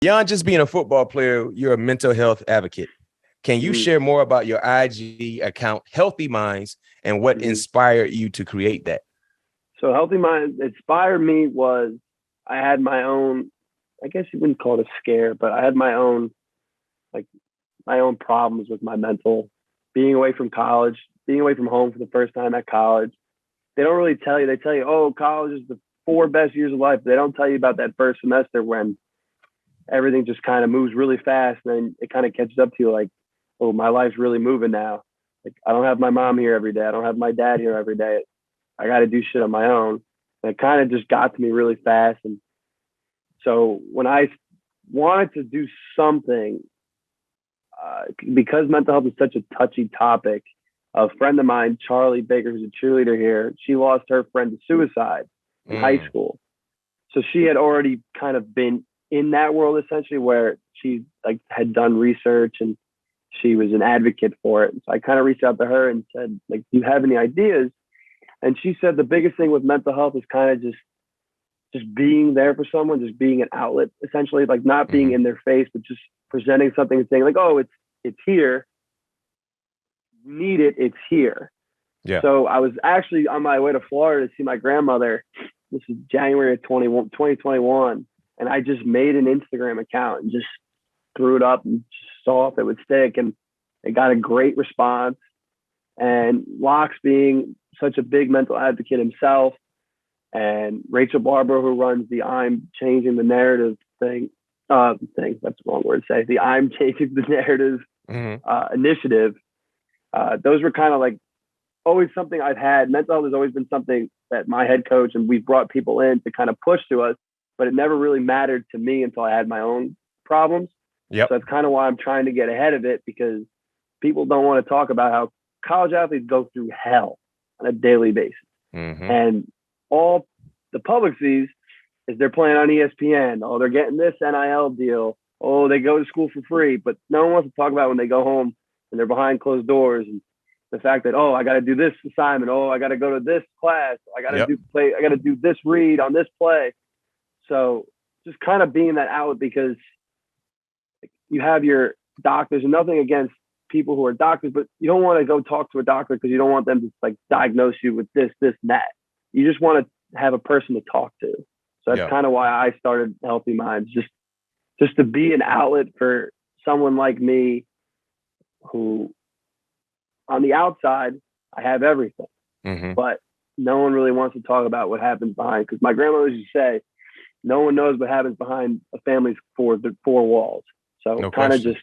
Beyond just being a football player, you're a mental health advocate. Can you share more about your IG account, Healthy Minds, and what inspired you to create that? So Healthy Minds inspired me was I had my own, I guess you wouldn't call it a scare, but I had like my own problems with my mental, being away from college, being away from home for the first time at college. They don't really tell you. They tell you, oh, college is the 4 best years of life. They don't tell you about that first semester when everything just kind of moves really fast, and then it kind of catches up to you like, oh, my life's really moving now. Like, I don't have my mom here every day. I don't have my dad here every day. I got to do shit on my own. And it kind of just got to me really fast. And so when I wanted to do something, because mental health is such a touchy topic, a friend of mine, Charlie Baker, who's a cheerleader here, she lost her friend to suicide in high school. So she had already kind of been in that world essentially, where she like had done research and she was an advocate for it. So I kind of reached out to her and said, like, do you have any ideas? And she said the biggest thing with mental health is kind of just being there for someone, just being an outlet, essentially, like not being in their face, but just presenting something and saying like, oh, it's here. Need it, it's here. Yeah. So I was actually on my way to Florida to see my grandmother. This is January of 2021. And I just made an Instagram account and just threw it up and saw if it would stick. And it got a great response. And Locks, being such a big mental advocate himself, and Rachel Barber, who runs the I'm Changing the Narrative that's the wrong word to say, the I'm Changing the Narrative initiative. Those were kind of like always something I've had. Mental health has always been something that my head coach and we've brought people in to kind of push to us, but it never really mattered to me until I had my own problems. Yep. So that's kind of why I'm trying to get ahead of it, because people don't want to talk about how college athletes go through hell on a daily basis. And all the public sees is they're playing on ESPN. Oh, they're getting this NIL deal. Oh, they go to school for free. But no one wants to talk about when they go home and they're behind closed doors, and the fact that, oh, I got to do this assignment. Oh, I got to go to this class. I got to I got to do this read on this play. So just kind of being that outlet, because you have your doctors, and nothing against people who are doctors, but you don't want to go talk to a doctor because you don't want them to like diagnose you with this, and that. You just want to have a person to talk to. So that's kind of why I started Healthy Minds, just to be an outlet for someone like me, who on the outside, I have everything, but no one really wants to talk about what happens behind. Because my grandmother used to say, no one knows what happens behind a family's four walls. So kind of just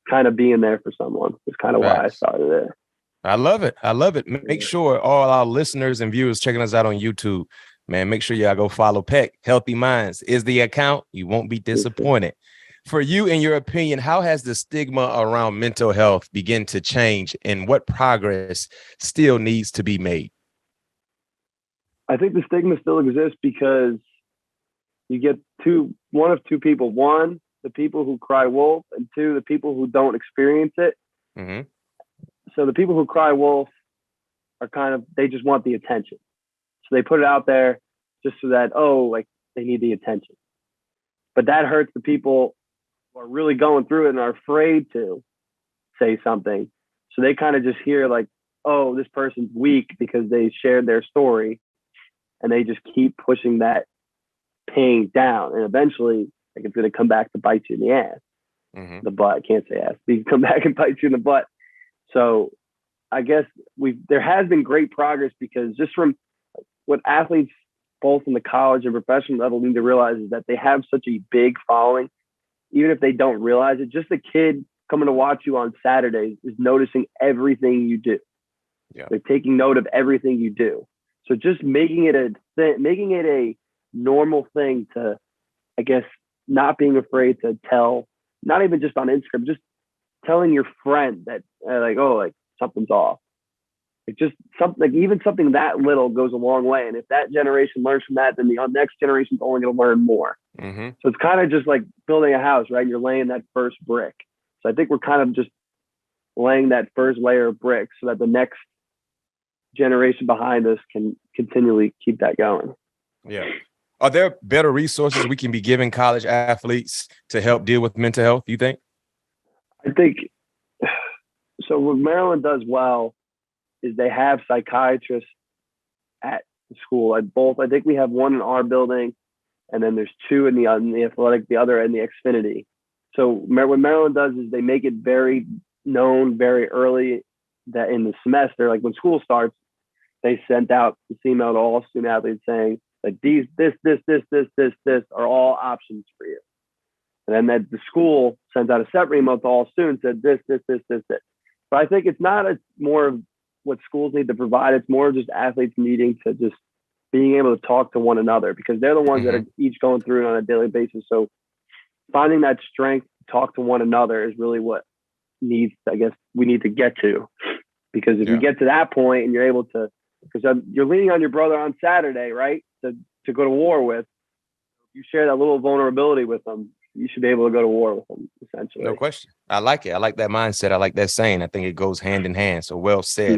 kind of being there for someone is kind of why I started there. I love it. I love it. Make sure all our listeners and viewers checking us out on YouTube, man, make sure y'all go follow Peck. Healthy Minds is the account. You won't be disappointed. For you, in your opinion, how has the stigma around mental health begin to change, and what progress still needs to be made? I think the stigma still exists because you get one of two people. One, the people who cry wolf, and two, the people who don't experience it. So the people who cry wolf are they just want the attention. So they put it out there just so that, like they need the attention. But that hurts the people who are really going through it and are afraid to say something. So they kind of just hear like, oh, this person's weak because they shared their story, and they just keep pushing that pain down. And eventually it's going to come back to bite you in the ass. The butt. I can't say ass. But you can come back and bite you in the butt. So I guess there has been great progress, because just from what athletes, both in the college and professional level, need to realize is that they have such a big following, even if they don't realize it. Just a kid coming to watch you on Saturdays is noticing everything you do. They're taking note of everything you do. So just making it a normal thing to, I guess, not being afraid to tell, not even just on Instagram, just telling your friend that something's off. Just something, even something that little goes a long way. And if that generation learns from that, then the next generation's only going to learn more. So it's kind of just like building a house, right? You're laying that first brick. So I think we're kind of just laying that first layer of bricks so that the next generation behind us can continually keep that going. Yeah. Are there better resources we can be giving college athletes to help deal with mental health, you think? I think so. What Maryland does well is they have psychiatrists at the school at both. I think we have one in our building, and then there's two in the athletic, the other in the Xfinity. So what Maryland does is they make it very known very early that in the semester, like when school starts, they sent out this email to all student athletes saying that this are all options for you. And then that the school sends out a separate email to all students that this. But I think it's not more of what schools need to provide. It's more just athletes needing to just being able to talk to one another, because they're the ones that are each going through it on a daily basis. So finding that strength to talk to one another is really what we need to get to. Because if you get to that point and you're able to, because you're leaning on your brother on Saturday, right, to go to war with, you share that little vulnerability with them, you should be able to go to war with them, essentially. No question. I like it. I like that mindset. I like that saying. I think it goes hand in hand. So well said.